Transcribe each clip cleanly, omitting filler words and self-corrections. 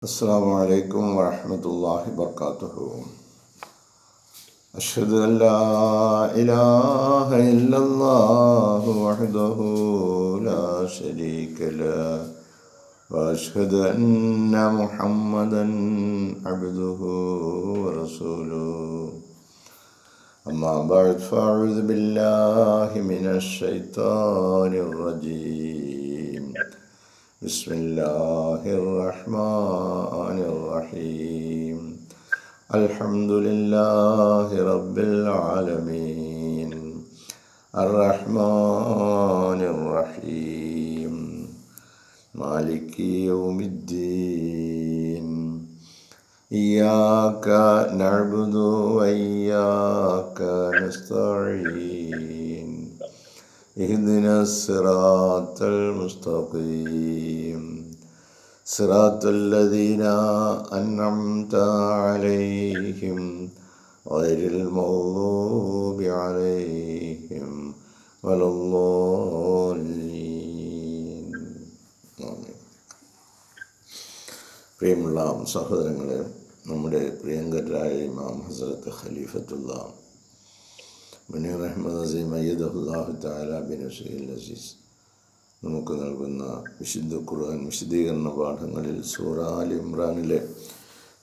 അസ്സലാമു അലൈക്കും വറഹ്മത്തുള്ളാഹി വബറകാതുഹു. അഷ്ഹദു അൻ ലാ ഇലാഹ ഇല്ലല്ലാഹു വഹ്ദഹു ലാ ശരീക ലഹു വഅഷ്ഹദു അന്ന മുഹമ്മദൻ അബ്ദുഹു വറസൂലുഹു. അമ്മാ ബഅദ് ഫഅഊദു ബില്ലാഹി മിനശ് ശൈത്വാനിർ റജീം. ബിസ്മില്ലാഹിർ റഹ്മാനിർ റഹീം. അൽഹംദുലില്ലാഹി റബ്ബിൽ ആലമീൻ. അർറഹ്മാനിർ റഹീം. മാലികി യൗമിദ്ദീൻ. ഇയ്യാക നഅ്ബുദു വഇയ്യാക നസ്തഈൻ. ഇഹ്ദിനസ് സിറാത്തൽ മുസ്തഖീം. സിറാത്തൽ ലദീന അൻഅംത അലൈഹിം ഗൈറിൽ മഗ്ദൂബി അലൈഹിം വലദ്ദാല്ലീൻ. ആമീൻ. പ്രിയമുള്ള സഹോദരങ്ങളെ, നമ്മുടെ പ്രിയങ്കരായ ഇമാം ഹസ്രത്ത് ഖലീഫത്തുള്ള മുനീർ അഹ്മദ് അസീം അയ്യദഹുല്ലാഹു തആല ബിനസ്രിൽ അസീസ് നമുക്ക് നൽകുന്ന വിശുദ്ധ ഖുർആൻ വിശദീകരണ പാഠങ്ങളിൽ സൂറ ആൽ ഇമ്രാനിലെ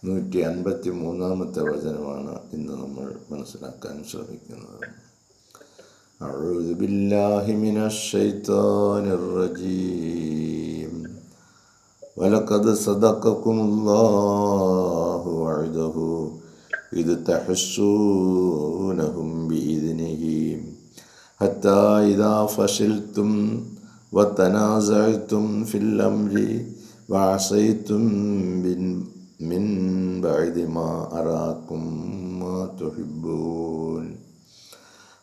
153-ാമത്തെ വചനമാണ് ഇന്ന് നമ്മൾ മനസ്സിലാക്കാൻ ശ്രമിക്കുന്നത്. അഊദു ബില്ലാഹി മിനശ് ശൈത്വാനിർ റജീം. വലഖദ് സദഖകുമുല്ലാഹു വഅദഹു ഇദ് തഹസ്സൂനഹും ബിഇദ്നിഹി ഹത്താ ഇദാ ഫശിൽതും വതനാസഅതും ഫിൽ അംരി വഅസൈതും മിൻ ബഅദി മാ അറാകും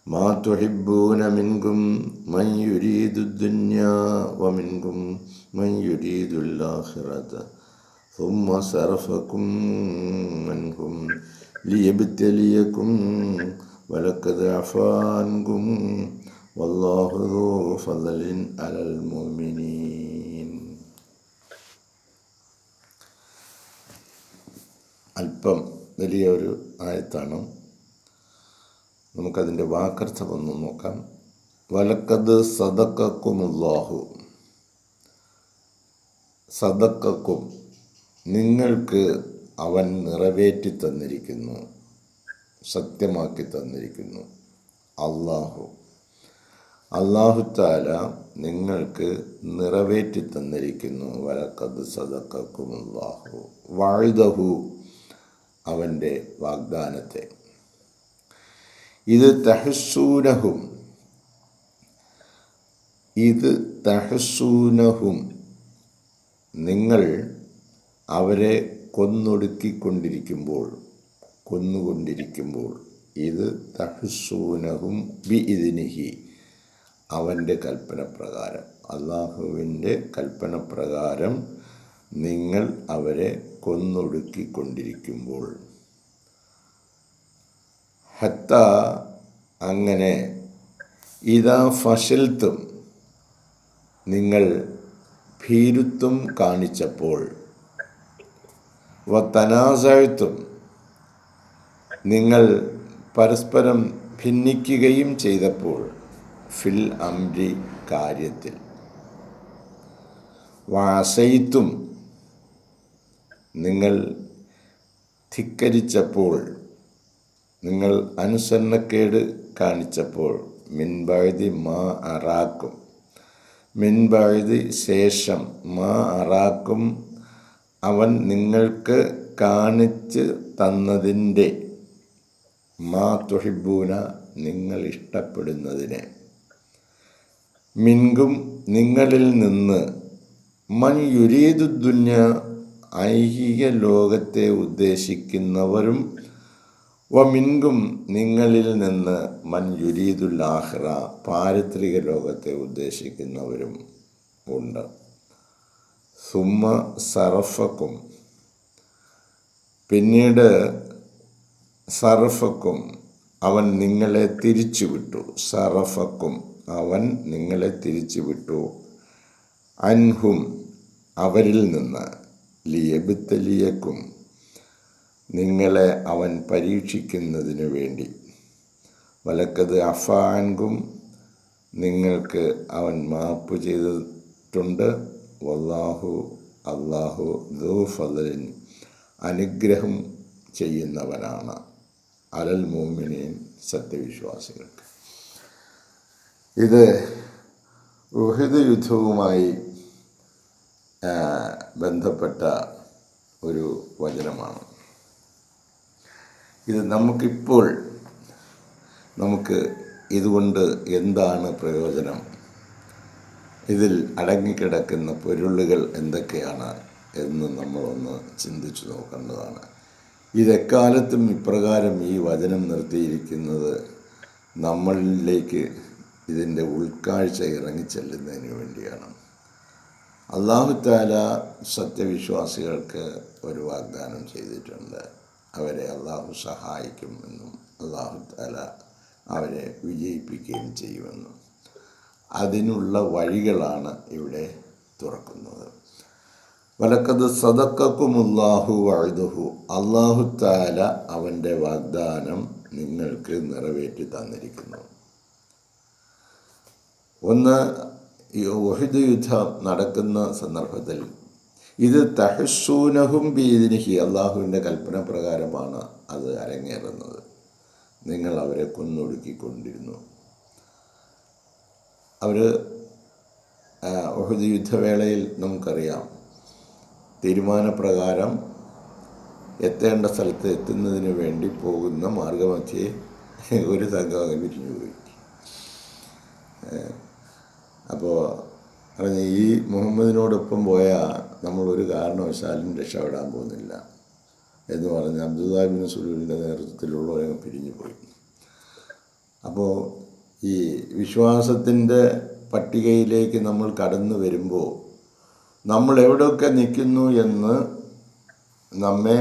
മാ തുഹിബ്ബൂന മിൻകും മൻ യുരീദുദ് ദുനിയാ വമിൻകും മൻ യുരീദുൽ ആഖിറത ثم صرفكم عنهم ليبتليكم ولقد عفا عنكم والله ذو فضل على المؤمنين. അല്പം വലിയൊരു ആയത്താണ്. നമുക്കതിൻ്റെ വാക്കർത്ഥം ഒന്ന് നോക്കാം. വലഖദ് സദഖകുമുല്ലാഹു. സദഖക്കും, നിങ്ങൾക്ക് അവൻ നിറവേറ്റി തന്നിരിക്കുന്നു, സത്യമാക്കി തന്നിരിക്കുന്നു. അല്ലാഹു തആല നിങ്ങൾക്ക് നിറവേറ്റി തന്നിരിക്കുന്നു. വലഖദ് സദഖകുമുല്ലാഹു വഅദഹു, അവൻ്റെ വാഗ്ദാനത്തെ. ഇത് തഹസ്സൂനഹും, നിങ്ങൾ അവരെ കൊന്നുകൊണ്ടിരിക്കുമ്പോൾ, ഇത് തഹസ്സൂനഹും ബിഇദ്നിഹി, അവൻ്റെ കൽപ്പനപ്രകാരം, അള്ളാഹുവിൻ്റെ കൽപ്പനപ്രകാരം നിങ്ങൾ അവരെ കൊന്നൊടുക്കിക്കൊണ്ടിരിക്കുമ്പോൾ. ഹത്താ, അങ്ങനെ, ഇദാ ഫശിൽതും, നിങ്ങൾ ഭീരുത്വം കാണിച്ചപ്പോൾ, വതനാസഅതും, നിങ്ങൾ പരസ്പരം ഭിന്നിക്കുകയും ചെയ്തപ്പോൾ, ഫിൽ അംരി, കാര്യത്തിൽ, വഅസൈതും, നിങ്ങൾ ധിക്കരിച്ചപ്പോൾ, നിങ്ങൾ അനുസരണക്കേട് കാണിച്ചപ്പോൾ, മിൻ ബഅദി മാ അറാക്കും, മിൻ ബഅദി, ശേഷം, മാ അറാക്കും, അവൻ നിങ്ങൾക്ക് കാണിച്ച് തന്നതിൻ്റെ, മാ തുഹിബ്ബൂന, നിങ്ങൾ ഇഷ്ടപ്പെടുന്നതിനെ, മിൻകും, നിങ്ങളിൽ നിന്ന്, മൻ യുരീദുദ് ദുനിയാ, ഐഹിക ലോകത്തെ ഉദ്ദേശിക്കുന്നവരും, വമിൻകും, നിങ്ങളിൽ നിന്ന്, മൻ യുരീദുൽ ആഖിറ, പാരത്രിക ലോകത്തെ ഉദ്ദേശിക്കുന്നവരും ഉണ്ട്. സുമ്മ സറഫക്കും, പിന്നീട് സറഫക്കും, അവൻ നിങ്ങളെ തിരിച്ചുവിട്ടു. സറഫക്കും, അവൻ നിങ്ങളെ തിരിച്ചുവിട്ടു. അൻഹും, അവരിൽ നിന്ന്, ലിയബ്തലിയക്കും, നിങ്ങളെ അവൻ പരീക്ഷിക്കുന്നതിനു വേണ്ടി. വലക്കത് അഫാൻകും, നിങ്ങൾക്ക് അവൻ മാപ്പ് ചെയ്തിട്ടുണ്ട്. വല്ലാഹു, അല്ലാഹു ദൂ ഫദ്ലിൻ, അനുഗ്രഹം ചെയ്യുന്നവനാണ്, അലൽ മുഅ്മിനീൻ, സത്യവിശ്വാസികൾക്ക്. ഇത് ഉഹദ് യുദ്ധവുമായി ബന്ധപ്പെട്ട ഒരു വചനമാണ്. ഇത് നമുക്ക് ഇതുകൊണ്ട് എന്താണ് പ്രയോജനം, ഇതിൽ അടങ്ങിക്കിടക്കുന്ന പൊരുളുകൾ എന്തൊക്കെയാണ് എന്ന് നമ്മളൊന്ന് ചിന്തിച്ചു നോക്കേണ്ടതാണ്. ഇതെക്കാലത്തും ഇപ്രകാരം ഈ വചനം നിർത്തിയിരിക്കുന്നത് നമ്മളിലേക്ക് ഇതിൻ്റെ ഉൾക്കാഴ്ച ഇറങ്ങിച്ചെല്ലുന്നതിന് വേണ്ടിയാണ്. അല്ലാഹു തആല സത്യവിശ്വാസികൾക്ക് ഒരു വാഗ്ദാനം ചെയ്തിട്ടുണ്ട്. അവരെ അല്ലാഹു സഹായിക്കുമെന്നും അല്ലാഹു തആല അവരെ വിജയിപ്പിക്കുകയും ചെയ്യുമെന്നും. അതിനുള്ള വഴികളാണ് ഇവിടെ തുറക്കുന്നത്. വലക്കത് സദഖക്കുമുല്ലാഹു വഅദഹു, അല്ലാഹു തആല അവൻ്റെ വാഗ്ദാനം നിങ്ങൾക്ക് നിറവേറ്റി തന്നിരിക്കുന്നു. ഒന്ന്, ഈ ഉഹദ് യുദ്ധം നടക്കുന്ന സന്ദർഭത്തിൽ ഇത് തഹസ്സൂനഹും ബിഇദ്നിഹി, അള്ളാഹുവിൻ്റെ കൽപ്പന പ്രകാരമാണ് അത് അരങ്ങേറുന്നത്. നിങ്ങൾ അവരെ കൊന്നൊടുക്കിക്കൊണ്ടിരുന്നു. അവർ ഉഹദ് യുദ്ധവേളയിൽ നമുക്കറിയാം, തീരുമാനപ്രകാരം എത്തേണ്ട സ്ഥലത്ത് എത്തുന്നതിന് വേണ്ടി പോകുന്ന മാർഗമധ്യേ ഒരു സംഘം പിരിഞ്ഞു പോയി. അപ്പോൾ ഈ മുഹമ്മദിനോടൊപ്പം പോയാൽ നമ്മളൊരു കാരണവശാലും രക്ഷപ്പെടാൻ പോകുന്നില്ല എന്ന് പറഞ്ഞ് അബ്ദുല്ലാഹ് ഇബ്നു സുലൂലിൻ്റെ നേതൃത്വത്തിലുള്ളവരങ്ങ് പിരിഞ്ഞു പോയി. അപ്പോൾ ഈ വിശ്വാസത്തിൻ്റെ പട്ടികയിലേക്ക് നമ്മൾ കടന്നു വരുമ്പോൾ നമ്മൾ എവിടെയൊക്കെ നിൽക്കുന്നു എന്ന് നമ്മെ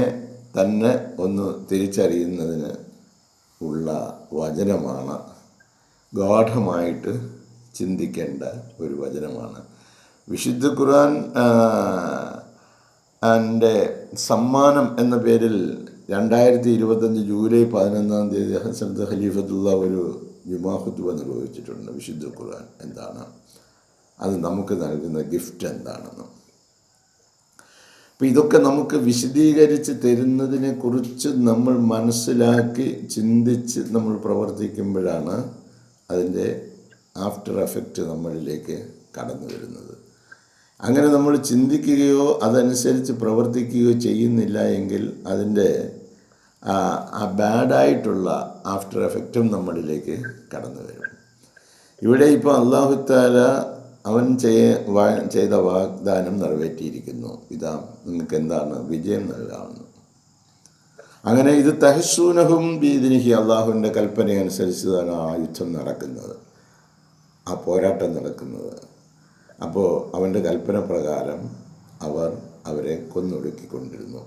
തന്നെ ഒന്ന് തിരിച്ചറിയുന്നതിന് ഉള്ള വചനമാണ്, ഗാഢമായിട്ട് ചിന്തിക്കേണ്ട ഒരു വചനമാണ്. വിശുദ്ധ ഖുർആൻ ൻ്റെ സമ്മാനം എന്ന പേരിൽ 2025 ജൂലൈ 11 ഹസ്രത്ത് ഖലീഫത്തുള്ള ഒരു ജുമാ ഖുത്ബ നിർവഹിച്ചിട്ടുണ്ട്. വിശുദ്ധ ഖുർആൻ എന്താണ്, അത് നമുക്ക് നൽകുന്ന ഗിഫ്റ്റ് എന്താണെന്ന്. അപ്പോൾ ഇതൊക്കെ നമുക്ക് വിശദീകരിച്ച് തരുന്നതിനെക്കുറിച്ച് നമ്മൾ മനസ്സിലാക്കി ചിന്തിച്ച് നമ്മൾ പ്രവർത്തിക്കുമ്പോഴാണ് അതിൻ്റെ ആഫ്റ്റർ എഫക്റ്റ് നമ്മളിലേക്ക് കടന്നു വരുന്നത്. അങ്ങനെ നമ്മൾ ചിന്തിക്കുകയോ അതനുസരിച്ച് പ്രവർത്തിക്കുകയോ ചെയ്യുന്നില്ല എങ്കിൽ അതിൻ്റെ ആ ബാഡായിട്ടുള്ള ആഫ്റ്റർ എഫക്റ്റും നമ്മളിലേക്ക് കടന്നു വരും. ഇവിടെ ഇപ്പോൾ അല്ലാഹു തആല അവൻ ചെയ്ത വാഗ്ദാനം നിറവേറ്റിയിരിക്കുന്നു. ഇതാ നിങ്ങൾക്ക് എന്താണ് വിജയം നൽകാമെന്ന്. അങ്ങനെ ഇത് തഹസ്സൂനഹും ബിഇദ്നിഹി, അള്ളാഹുവിൻ്റെ കൽപ്പനയനുസരിച്ചാണ് ആ യുദ്ധം നടക്കുന്നത്, ആ പോരാട്ടം നടക്കുന്നത്. അപ്പോൾ അവൻ്റെ കൽപ്പന പ്രകാരം അവരെ കൊന്നൊടുക്കിക്കൊണ്ടിരുന്നു,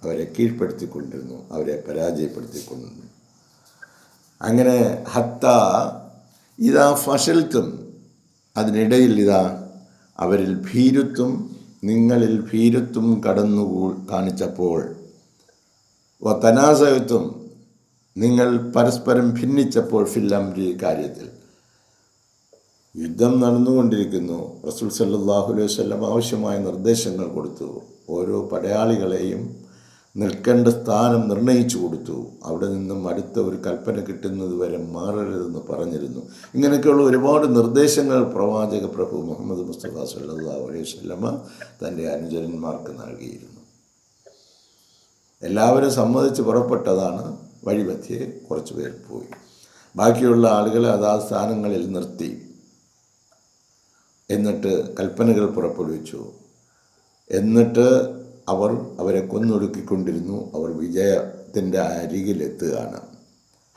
അവരെ കീഴ്പ്പെടുത്തിക്കൊണ്ടിരുന്നു, അവരെ പരാജയപ്പെടുത്തിക്കൊണ്ടിരുന്നു. അങ്ങനെ ഹത്താ ഇതാ ഫശൽത്തും, അതിനിടയിൽ ഇതാ അവരിൽ ഭീരുത്വം, നിങ്ങളിൽ ഭീരുത്വം കടന്നു കാണിച്ചപ്പോൾ, തനാസയത്വം, നിങ്ങൾ പരസ്പരം ഭിന്നിച്ചപ്പോൾ, ഫിൽ അംരി, കാര്യത്തിൽ. യുദ്ധം നടന്നുകൊണ്ടിരിക്കുന്നു. റസൂൽ സല്ലല്ലാഹു അലൈഹി വസല്ലം ആവശ്യമായ നിർദ്ദേശങ്ങൾ കൊടുത്തു. ഓരോ പടയാളികളെയും നിൽക്കേണ്ട സ്ഥാനം നിർണയിച്ചു കൊടുത്തു. അവിടെ നിന്നും അടുത്ത ഒരു കൽപ്പന കിട്ടുന്നത് വരെ മാറരുതെന്ന് പറഞ്ഞിരുന്നു. ഇങ്ങനെയൊക്കെയുള്ള ഒരുപാട് നിർദ്ദേശങ്ങൾ പ്രവാചക പ്രഭു മുഹമ്മദ് മുസ്തഫ സല്ലല്ലാഹു അലൈഹി വസല്ലമ തൻ്റെ അനുചരന്മാർക്ക് നൽകിയിരുന്നു. എല്ലാവരും സമ്മതിച്ച് പുറപ്പെട്ടതാണ്. വഴിമധ്യേ കുറച്ച് പേർ പോയി. ബാക്കിയുള്ള ആളുകളെ അതാത് സ്ഥാനങ്ങളിൽ നിർത്തി. എന്നിട്ട് കൽപ്പനകൾ പുറപ്പെടുവിച്ചു. എന്നിട്ട് അവരെ കൊന്നൊടുക്കിക്കൊണ്ടിരുന്നു. അവർ വിജയത്തിൻ്റെ അരികിലെത്തുകയാണ്.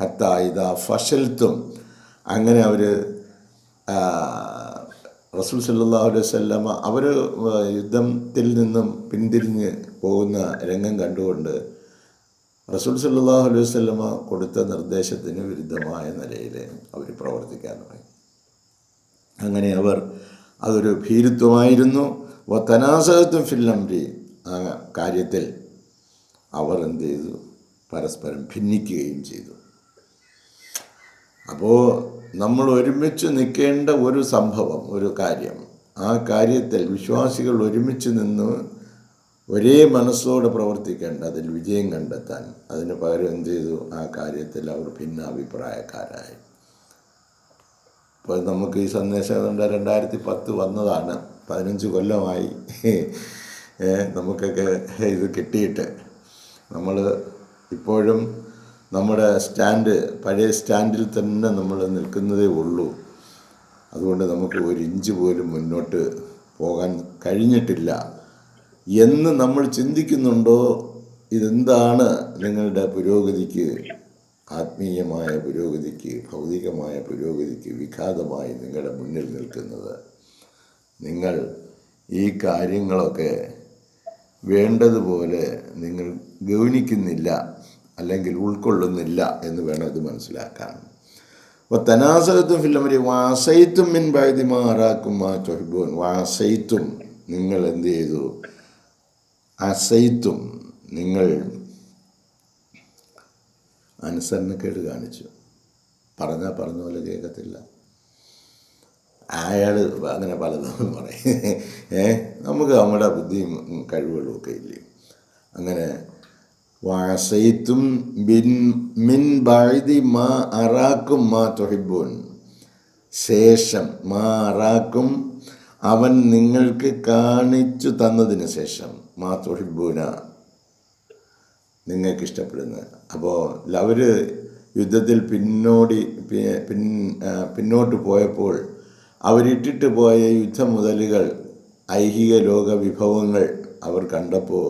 ഹത്താ ഇദാ ഫശൽത്തും, അങ്ങനെ അവർ റസൂൽ സല്ലല്ലാഹു അലൈഹി വസല്ലമ അവർ യുദ്ധത്തിൽ നിന്നും പിന്തിരിഞ്ഞ് പോകുന്ന രംഗം കണ്ടുകൊണ്ട് റസൂൽ സല്ലല്ലാഹു അലൈഹി വസല്ലമ കൊടുത്ത നിർദ്ദേശത്തിന് വിരുദ്ധമായ നിലയിൽ അവർ പ്രവർത്തിക്കാൻ തുടങ്ങി. അങ്ങനെ അതൊരു ഭീരുത്വമായിരുന്നു. തനാസഅത്തും ഫിൽ അംരി, ആ കാര്യത്തിൽ അവർ എന്ത് ചെയ്തു? പരസ്പരം ഭിന്നിക്കുകയും ചെയ്തു. അപ്പോൾ നമ്മൾ ഒരുമിച്ച് നിൽക്കേണ്ട ഒരു സംഭവം, ഒരു കാര്യം, ആ കാര്യത്തിൽ വിശ്വാസികൾ ഒരുമിച്ച് നിന്ന് ഒരേ മനസ്സോടെ പ്രവർത്തിക്കേണ്ട, അതിൽ വിജയം കണ്ടെത്താൻ, അതിന് പകരം എന്ത് ചെയ്തു? ആ കാര്യത്തിൽ അവർ ഭിന്നാഭിപ്രായക്കാരായി. ഇപ്പോൾ നമുക്ക് ഈ സന്ദേശം 2010 വന്നതാണ്, 15 കൊല്ലമായി നമുക്കൊക്കെ ഇത് കിട്ടിയിട്ട്. നമ്മൾ ഇപ്പോഴും നമ്മുടെ പഴയ സ്റ്റാൻഡിൽ തന്നെ നമ്മൾ നിൽക്കുന്നതേ ഉള്ളൂ. അതുകൊണ്ട് നമുക്ക് ഒരു ഇഞ്ച് പോലും മുന്നോട്ട് പോകാൻ കഴിഞ്ഞിട്ടില്ല എന്ന് നമ്മൾ ചിന്തിക്കുന്നുണ്ടോ? ഇതെന്താണ് നിങ്ങളുടെ പുരോഗതിക്ക്, ആത്മീയമായ പുരോഗതിക്ക്, ഭൗതികമായ പുരോഗതിക്ക് വിഘാതമായി നിങ്ങളുടെ മുന്നിൽ നിൽക്കുന്നത്? നിങ്ങൾ ഈ കാര്യങ്ങളൊക്കെ വേണ്ടതുപോലെ നിങ്ങൾ ഗൗനിക്കുന്നില്ല, അല്ലെങ്കിൽ ഉൾക്കൊള്ളുന്നില്ല എന്ന് വേണം ഇത് മനസ്സിലാക്കാൻ. അപ്പോൾ തനാസകത്തും ഫില്ലമരി വാസയിത്തും മിൻ ബഅദി മാ അറാക്കും മാ തുഹിബ്ബൂൻ. വാസയിത്തും, നിങ്ങൾ എന്ത് ചെയ്തു? അസയിത്തും, നിങ്ങൾ അനുസരണക്കേട് കാണിച്ചു. പറഞ്ഞാൽ പറഞ്ഞ പോലെ കേൾക്കത്തില്ല. അയാൾ അങ്ങനെ പലതും പറയും. നമുക്ക് നമ്മുടെ ബുദ്ധിയും കഴിവുകളും ഒക്കെ ഇല്ലേ? അങ്ങനെ വഅസൈതും മിൻ ബഅദി മാ അറാക്കും മാ തുഹിബ്ബൂൻ, ശേഷം മാ അറാക്കും, അവൻ നിങ്ങൾക്ക് കാണിച്ചു തന്നതിന് ശേഷം, മാ തുഹിബ്ബൂന, നിങ്ങൾക്ക് ഇഷ്ടപ്പെടുന്നത്. അപ്പോൾ അവർ യുദ്ധത്തിൽ പിന്നോട്ട് പോയപ്പോൾ അവരിട്ടിട്ട് പോയ യുദ്ധമുതലുകൾ, ഐഹിക ലോക വിഭവങ്ങൾ അവർ കണ്ടപ്പോൾ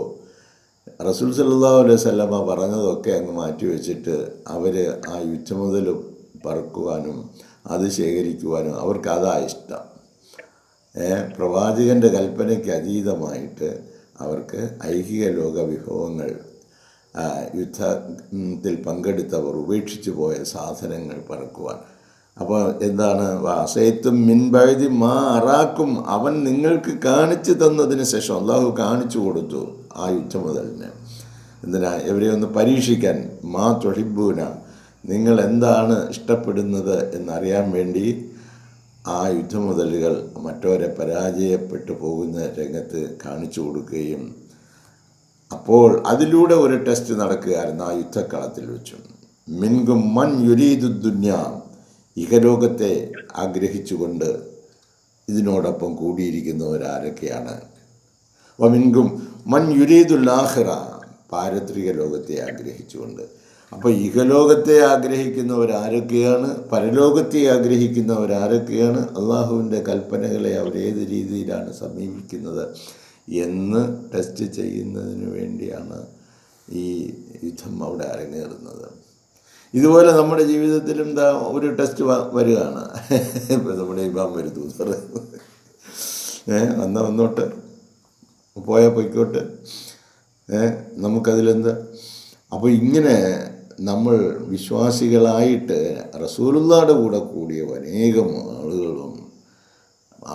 റസൂൽ സല്ലല്ലാഹു അലൈഹി വസല്ലമ പറഞ്ഞതൊക്കെ അങ്ങ് മാറ്റിവെച്ചിട്ട് അവർ ആ യുദ്ധമുതൽ പറക്കുവാനും അത് ശേഖരിക്കുവാനും അവർക്കതാ ഇഷ്ടം. പ്രവാചകൻ്റെ കൽപ്പനയ്ക്ക് അതീതമായിട്ട് അവർക്ക് ഐഹിക ലോക വിഭവങ്ങൾ, യുദ്ധത്തിൽ പങ്കെടുത്തവർ ഉപേക്ഷിച്ചു പോയ സാധനങ്ങൾ പറക്കുവാൻ. അപ്പോൾ എന്താണ്? വാസയത്തും മിൻ ബഅദി മാ അറാക്കും, അവൻ നിങ്ങൾക്ക് കാണിച്ചു തന്നതിന് ശേഷം, അള്ളാഹു കാണിച്ചു കൊടുത്തു ആ യുദ്ധമുതലിന്. എന്തിനാ? ഇവരെ ഒന്ന് പരീക്ഷിക്കാൻ. മാ തുഹിബ്ബൂന, നിങ്ങൾ എന്താണ് ഇഷ്ടപ്പെടുന്നത് എന്നറിയാൻ വേണ്ടി ആ യുദ്ധമുതലുകൾ മറ്റവരെ പരാജയപ്പെട്ടു പോകുന്ന രംഗത്ത് കാണിച്ചു കൊടുക്കുകയും, അപ്പോൾ അതിലൂടെ ഒരു ടെസ്റ്റ് നടക്കുകയായിരുന്നു ആ യുദ്ധക്കളത്തിൽ വെച്ചും. മിൻകും മൻ യുരീദു ദുന്യാ, ഇഹലോകത്തെ ആഗ്രഹിച്ചുകൊണ്ട് ഇതിനോടൊപ്പം കൂടിയിരിക്കുന്നവരാരൊക്കെയാണ്? വമിൻകും മൻ യുരീദുൽ ആഖിറ, പാരത്രിക ലോകത്തെ ആഗ്രഹിച്ചുകൊണ്ട്. അപ്പോൾ ഇഹലോകത്തെ ആഗ്രഹിക്കുന്നവരാരൊക്കെയാണ്? പരലോകത്തെ ആഗ്രഹിക്കുന്നവരാരൊക്കെയാണ്? അള്ളാഹുവിൻ്റെ കൽപ്പനകളെ അവരേത് രീതിയിലാണ് സമീപിക്കുന്നത് എന്ന് ടെസ്റ്റ് ചെയ്യുന്നതിന് വേണ്ടിയാണ് ഈ യുദ്ധം അവിടെ അരങ്ങേറുന്നത്. ഇതുപോലെ നമ്മുടെ ജീവിതത്തിലും ഒരു ടെസ്റ്റ് വരികയാണ്. ഇപ്പം നമ്മുടെ ഇമാം വരുന്നു പറയുന്നത്, വന്നോട്ട് പോയാൽ പൊയ്ക്കോട്ട്, നമുക്കതിലെന്ത്? അപ്പോൾ ഇങ്ങനെ നമ്മൾ വിശ്വാസികളായിട്ട് റസൂലുള്ളാഹിയുടെ കൂടെ കൂടിയ അനേകം ആളുകളും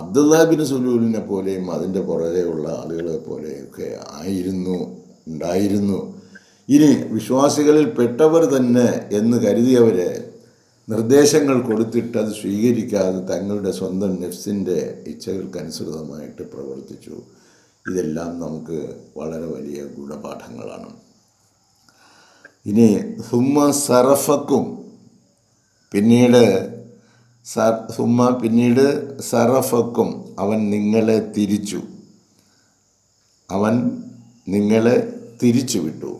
അബ്ദുല്ലാഹ് ബിൻ സുലൂലിനെ പോലെയും അതിൻ്റെ പുറകെയുള്ള ആളുകളെ പോലെയൊക്കെ ഉണ്ടായിരുന്നു. ഇനി വിശ്വാസികളിൽ പെട്ടവർ തന്നെ എന്ന് കരുതിയവരെ നിർദ്ദേശങ്ങൾ കൊടുത്തിട്ട് അത് സ്വീകരിക്കാതെ തങ്ങളുടെ സ്വന്തം നെഫ്സിൻ്റെ ഇച്ഛകൾക്കനുസൃതമായിട്ട് പ്രവർത്തിച്ചു. ഇതെല്ലാം നമുക്ക് വളരെ വലിയ ഗുണപാഠങ്ങളാണ്. ഇനി സുമ്മ സറഫക്കും, പിന്നീട് സറഫക്കും, അവൻ നിങ്ങളെ തിരിച്ചു വിട്ടു.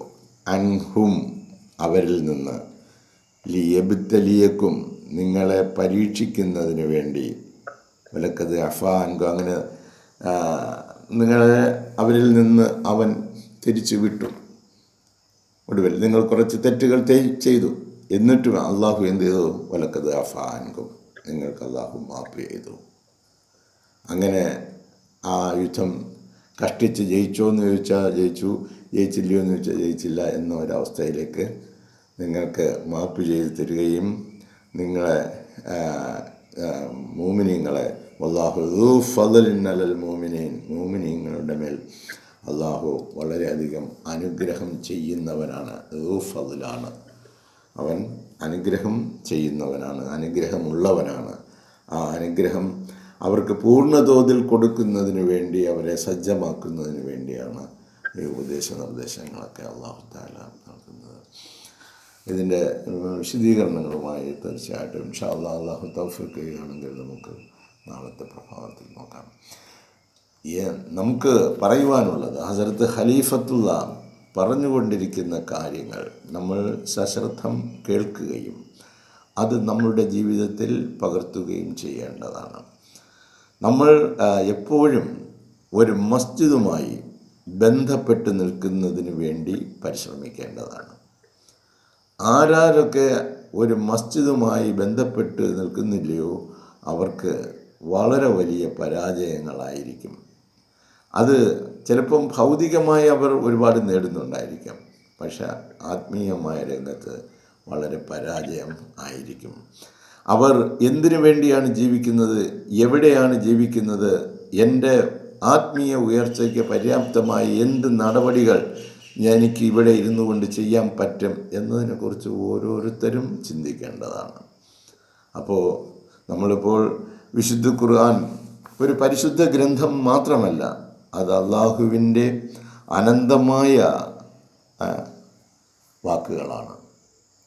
അൻഹും, അവരിൽ നിന്ന്. ലിയബ്തലിയക്കും, നിങ്ങളെ പരീക്ഷിക്കുന്നതിന് വേണ്ടി. വലക്കത് അഫാൻകു, അങ്ങനെ നിങ്ങളെ അവരിൽ നിന്ന് അവൻ തിരിച്ചു വിട്ടു. ഒടുവിൽ നിങ്ങൾ കുറച്ച് തെറ്റുകൾ ചെയ്തു, എന്നിട്ടും അള്ളാഹു എന്ത് ചെയ്തു? വലക്കത് അഫാൻകും, നിങ്ങൾക്ക് അള്ളാഹു മാപ്പ് ചെയ്തു. അങ്ങനെ ആ യുദ്ധം കഷ്ടിച്ച് ജയിച്ചോ എന്ന് ചോദിച്ചാൽ ജയിച്ചു, ജയിച്ചില്ലയോ എന്ന് ചോദിച്ചാൽ ജയിച്ചില്ല എന്ന ഒരവസ്ഥയിലേക്ക് നിങ്ങൾക്ക് മാപ്പ് ചെയ്ത് തരികയും നിങ്ങളെ മുഅ്മിനീങ്ങളെ വല്ലാഹു ദൂ ഫളലിൻ അലൽ മുഅ്മിനീൻ, മുഅ്മിനീങ്ങളുടെ മേൽ അള്ളാഹു വളരെയധികം അനുഗ്രഹം ചെയ്യുന്നവനാണ്. ഫضലാണ്. അവൻ അനുഗ്രഹം ചെയ്യുന്നവനാണ്, അനുഗ്രഹമുള്ളവനാണ്. ആ അനുഗ്രഹം അവർക്ക് പൂർണ്ണതോതിൽ കൊടുക്കുന്നതിന് വേണ്ടി, അവരെ സജ്ജമാക്കുന്നതിന് വേണ്ടിയാണ് ഈ ഉപദേശ നിർദ്ദേശങ്ങളൊക്കെ അള്ളാഹു തആല നൽകുന്നത്. ഇതിൻ്റെ വിശദീകരണങ്ങളുമായി തീർച്ചയായിട്ടും ഇൻഷാ അല്ലാഹ് അള്ളാഹു തൗഫീഖ് ചെയ്യുകയാണെങ്കിൽ നമുക്ക് നാളത്തെ പ്രഭാതത്തിൽ നോക്കാം. നമുക്ക് പറയുവാനുള്ളത്, ഹസ്രത്ത് ഖലീഫത്തുള്ള പറഞ്ഞുകൊണ്ടിരിക്കുന്ന കാര്യങ്ങൾ നമ്മൾ സശ്രദ്ധം കേൾക്കുകയും അത് നമ്മളുടെ ജീവിതത്തിൽ പകർത്തുകയും ചെയ്യേണ്ടതാണ്. നമ്മൾ എപ്പോഴും ഒരു മസ്ജിദുമായി ബന്ധപ്പെട്ട് നിൽക്കുന്നതിന് വേണ്ടി പരിശ്രമിക്കേണ്ടതാണ്. ആരൊക്കെ ഒരു മസ്ജിദുമായി ബന്ധപ്പെട്ട് നിൽക്കുന്നില്ലയോ അവർക്ക് വളരെ വലിയ പരാജയങ്ങളായിരിക്കും. അത് ചിലപ്പം ഭൗതികമായി അവർ ഒരുപാട് നേടുന്നുണ്ടായിരിക്കാം, പക്ഷെ ആത്മീയമായ രംഗത്ത് വളരെ പരാജയം ആയിരിക്കും. അവർ എന്തിനു വേണ്ടിയാണ് ജീവിക്കുന്നത്, എവിടെയാണ് ജീവിക്കുന്നത്, എൻ്റെ ആത്മീയ ഉയർച്ചയ്ക്ക് പര്യാപ്തമായി എന്ത് നടപടികൾ എനിക്ക് ഇവിടെ ഇരുന്നു കൊണ്ട് ചെയ്യാൻ പറ്റും എന്നതിനെക്കുറിച്ച് ഓരോരുത്തരും ചിന്തിക്കേണ്ടതാണ്. അപ്പോൾ നമ്മളിപ്പോൾ വിശുദ്ധ ഖുർആൻ ഒരു പരിശുദ്ധ ഗ്രന്ഥം മാത്രമല്ല, അത് അള്ളാഹുവിൻ്റെ അനന്തമായ വാക്കുകളാണ്,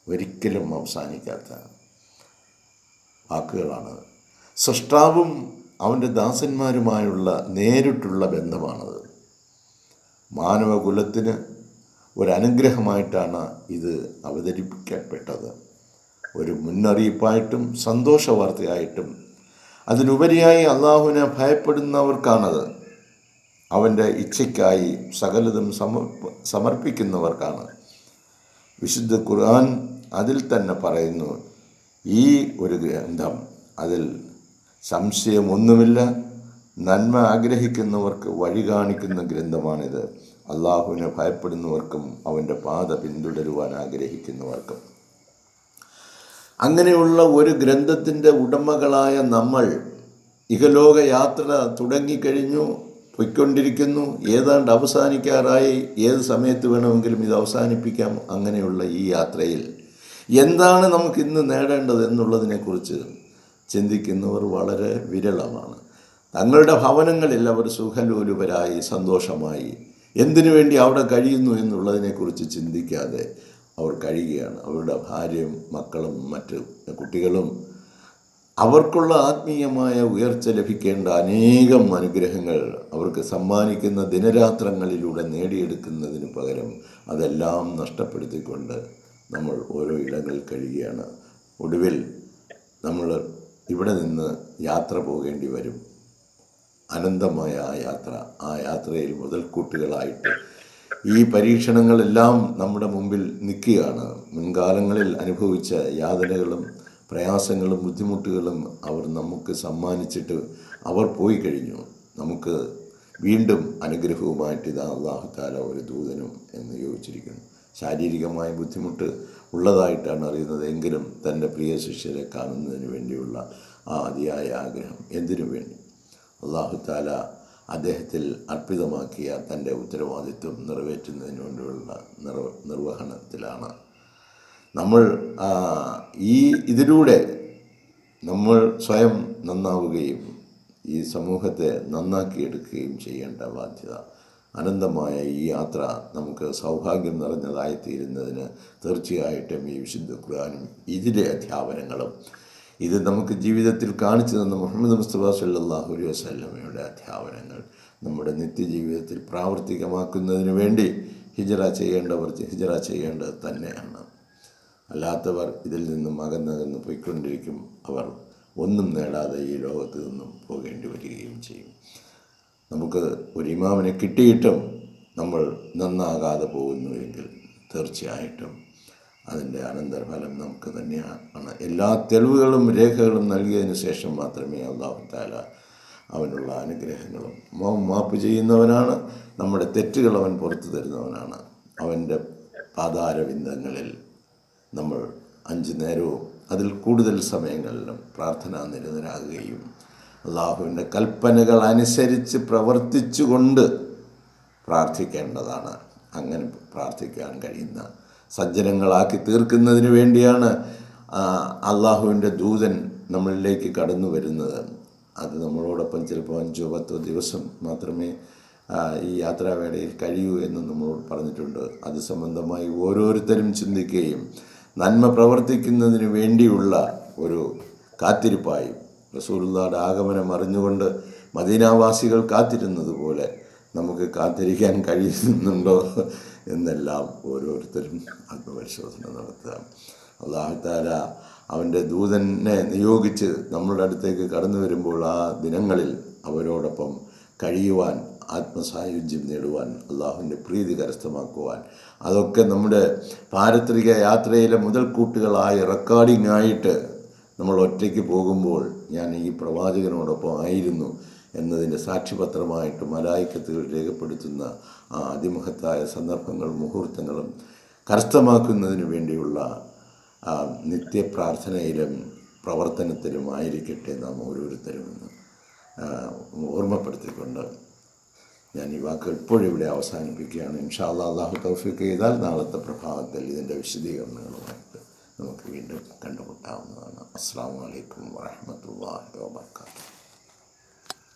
ഒരിക്കലും അവസാനിക്കാത്ത വാക്കുകളാണ്. സൃഷ്ടാവും അവൻ്റെ ദാസന്മാരുമായുള്ള നേരിട്ടുള്ള ബന്ധമാണത്. മാനവകുലത്തിന് ഒരനുഗ്രഹമായിട്ടാണ് ഇത് അവതരിപ്പിക്കപ്പെട്ടത്, ഒരു മുന്നറിയിപ്പായിട്ടും സന്തോഷ വാർത്തയായിട്ടും. അതിലുപരിയായി അള്ളാഹുവിനെ ഭയപ്പെടുന്നവർക്കാണത്, അവൻ്റെ ഇച്ഛയ്ക്കായി സകലതും സമർപ്പിക്കുന്നവർക്കാണ്. വിശുദ്ധ ഖുർആൻ അതിൽ തന്നെ പറയുന്നു, ഈ ഒരു ഗ്രന്ഥം, അതിൽ സംശയമൊന്നുമില്ല, നന്മ ആഗ്രഹിക്കുന്നവർക്ക് വഴി കാണിക്കുന്ന ഗ്രന്ഥമാണിത്. അള്ളാഹുവിനെ ഭയപ്പെടുന്നവർക്കും അവൻ്റെ പാത പിന്തുടരുവാൻ ആഗ്രഹിക്കുന്നവർക്കും. അങ്ങനെയുള്ള ഒരു ഗ്രന്ഥത്തിൻ്റെ ഉടമകളായ നമ്മൾ ഇഹലോക യാത്ര തുടങ്ങിക്കഴിഞ്ഞു, പൊയ്ക്കൊണ്ടിരിക്കുന്നു, ഏതാണ്ട് അവസാനിക്കാറായി. ഏത് സമയത്ത് വേണമെങ്കിലും ഇത് അവസാനിപ്പിക്കാം. അങ്ങനെയുള്ള ഈ യാത്രയിൽ എന്താണ് നമുക്കിന്ന് നേടേണ്ടത് എന്നുള്ളതിനെക്കുറിച്ച് ചിന്തിക്കുന്നവർ വളരെ വിരളമാണ്. തങ്ങളുടെ ഭവനങ്ങളിൽ അവർ സുഖലോലുപരായി സന്തോഷമായി എന്തിനു വേണ്ടി അവിടെ കഴിയുന്നു എന്നുള്ളതിനെക്കുറിച്ച് ചിന്തിക്കാതെ അവർ കഴിയുകയാണ്. അവരുടെ ഭാര്യയും മക്കളും മറ്റ് കുട്ടികളും അവർക്കുള്ള ആത്മീയമായ ഉയർച്ച ലഭിക്കേണ്ട അനേകം അനുഗ്രഹങ്ങൾ അവർക്ക് സമ്മാനിക്കുന്ന ദിനരാത്രങ്ങളിലൂടെ നേടിയെടുക്കുന്നതിന് പകരം അതെല്ലാം നഷ്ടപ്പെടുത്തിക്കൊണ്ട് നമ്മൾ ഓരോ ഇടങ്ങളിൽ കഴിയുകയാണ്. ഒടുവിൽ നമ്മൾ ഇവിടെ നിന്ന് യാത്ര പോകേണ്ടി വരും. അനന്തമായ ആ യാത്രയിൽ മുതൽക്കൂട്ടുകളായിട്ട് ഈ പരീക്ഷണങ്ങളെല്ലാം നമ്മുടെ മുമ്പിൽ നിൽക്കുകയാണ്. മുൻകാലങ്ങളിൽ അനുഭവിച്ച യാതനകളും പ്രയാസങ്ങളും ബുദ്ധിമുട്ടുകളും അവർ നമുക്ക് സമ്മാനിച്ചിട്ട് അവർ പോയി കഴിഞ്ഞു. നമുക്ക് വീണ്ടും അനുഗ്രഹവുമായിട്ട് ഇതാ അല്ലാഹു തആല ഒരു ദൂതനും എന്ന് യോജിച്ചിരിക്കുന്നു. ശാരീരികമായ ബുദ്ധിമുട്ട് ഉള്ളതായിട്ടാണ് അറിയുന്നത്, എങ്കിലും തൻ്റെ പ്രിയ ശിഷ്യരെ കാണുന്നതിന് വേണ്ടിയുള്ള ആ അതിയായ ആഗ്രഹം, എന്തിനു വേണ്ടി? അല്ലാഹു തആല അദ്ദേഹത്തിൽ അർപ്പിതമാക്കിയ തൻ്റെ ഉത്തരവാദിത്വം നിറവേറ്റുന്നതിന് വേണ്ടിയുള്ള നിർവഹണത്തിലാണ്. നമ്മൾ ഇതിലൂടെ നമ്മൾ സ്വയം നന്നാവുകയും ഈ സമൂഹത്തെ നന്നാക്കിയെടുക്കുകയും ചെയ്യേണ്ട ബാധ്യത. അനന്തമായ ഈ യാത്ര നമുക്ക് സൗഭാഗ്യം നിറഞ്ഞതായിത്തീരുന്നതിന് തീർച്ചയായിട്ടും ഈ വിശുദ്ധ ഖുർആനും ഇതിലെ അധ്യാപനങ്ങളും, ഇത് നമുക്ക് ജീവിതത്തിൽ കാണിച്ചു തന്ന മുഹമ്മദ് മുസ്തഫ സല്ലല്ലാഹു അലൈഹി വസല്ലമയുടെ അധ്യാപനങ്ങൾ നമ്മുടെ നിത്യജീവിതത്തിൽ പ്രാവർത്തികമാക്കുന്നതിന് വേണ്ടി ഹിജ്റ ചെയ്യേണ്ടത് തന്നെയാണ്. അല്ലാത്തവർ ഇതിൽ നിന്നും അകന്നകന്ന് പോയിക്കൊണ്ടിരിക്കും. അവർ ഒന്നും നേടാതെ ഈ ലോകത്ത് നിന്നും പോകേണ്ടി വരികയും ചെയ്യും. നമുക്ക് ഒരു ഇമാമിനെ കിട്ടിയിട്ടും നമ്മൾ നന്നാകാതെ പോകുന്നുവെങ്കിൽ തീർച്ചയായിട്ടും അതിൻ്റെ അനന്തരഫലം നമുക്ക് തന്നെയാണ്. എല്ലാ തെളിവുകളും രേഖകളും നൽകിയതിന് ശേഷം മാത്രമേ അല്ലാഹു തആല അവനുള്ള അനുഗ്രഹങ്ങളും, മാപ്പ് ചെയ്യുന്നവനാണ്, നമ്മുടെ തെറ്റുകൾ അവൻ പുറത്തു തരുന്നവനാണ്. അവൻ്റെ പാതാരവിന്ദങ്ങളിൽ നമ്മൾ 5 നേരവും അതിൽ കൂടുതൽ സമയങ്ങളിലും പ്രാർത്ഥനാ നിരതരാകുകയും അല്ലാഹുവിൻ്റെ കൽപ്പനകൾ അനുസരിച്ച് പ്രവർത്തിച്ചുകൊണ്ട് പ്രാർത്ഥിക്കേണ്ടതാണ്. അങ്ങനെ പ്രാർത്ഥിക്കാൻ കഴിയുന്ന സജ്ജനങ്ങളാക്കി തീർക്കുന്നതിന് വേണ്ടിയാണ് അള്ളാഹുവിൻ്റെ ദൂതൻ നമ്മളിലേക്ക് കടന്നു വരുന്നത്. അത് നമ്മളോടൊപ്പം ചിലപ്പോൾ 5-10 ദിവസം മാത്രമേ ഈ യാത്രാവേളയിൽ കഴിയൂ എന്ന് നമ്മളോട് പറഞ്ഞിട്ടുണ്ട്. അത് സംബന്ധമായി ഓരോരുത്തരും ചിന്തിക്കുകയും നന്മ പ്രവർത്തിക്കുന്നതിന് വേണ്ടിയുള്ള ഒരു കാത്തിരിപ്പായി റസൂലുള്ളാഹിയുടെ ആഗമനം അറിഞ്ഞുകൊണ്ട് മദീനാവാസികൾ കാത്തിരുന്നത് പോലെ നമുക്ക് കാത്തിരിക്കാൻ കഴിയുന്നുണ്ടോ എന്നെല്ലാം ഓരോരുത്തരും ആത്മപരിശോധന നടത്തുക. അല്ലാഹു തആല അവൻ്റെ ദൂതനെ നിയോഗിച്ച് നമ്മളുടെ അടുത്തേക്ക് കടന്നു വരുമ്പോൾ ആ ദിനങ്ങളിൽ അവരോടൊപ്പം കഴിയുവാൻ, ആത്മസായുജ്യം നേടുവാൻ, അള്ളാഹുവിൻ്റെ പ്രീതി കരസ്ഥമാക്കുവാൻ, അതൊക്കെ നമ്മുടെ പാരത്രിക യാത്രയിലെ മുതൽക്കൂട്ടുകളായി റെക്കോർഡിംഗ് ആയിട്ട് നമ്മൾ ഒറ്റയ്ക്ക് പോകുമ്പോൾ ഞാൻ ഈ പ്രവാചകനോടൊപ്പം ആയിരുന്നു എന്നതിൻ്റെ സാക്ഷ്യപത്രമായിട്ട് മലായിക്കത്തുകൾ രേഖപ്പെടുത്തുന്ന ആ അതിമഹത്തായ സന്ദർഭങ്ങളും മുഹൂർത്തങ്ങളും കരസ്ഥമാക്കുന്നതിന് വേണ്ടിയുള്ള നിത്യപ്രാർത്ഥനയിലും പ്രവർത്തനത്തിലും ആയിരിക്കട്ടെ നാം ഓരോരുത്തരുമെന്ന് ഓർമ്മപ്പെടുത്തിക്കൊണ്ട് ഞാൻ ഈ വാക്കുകൾ ഇപ്പോഴിവിടെ അവസാനിപ്പിക്കുകയാണ്. ഇൻഷാ അല്ലാഹ് അള്ളാഹു തൗഫീഖ് ചെയ്താൽ നാളത്തെ പ്രഭാതത്തിൽ ഇതിൻ്റെ വിശദീകരണങ്ങളുമായിട്ട് നമുക്ക് വീണ്ടും കണ്ടുമുട്ടാവുന്നതാണ്. അസ്സലാമു അലൈക്കും വറഹ്മത്തുള്ളാഹി വബറകാതുഹു.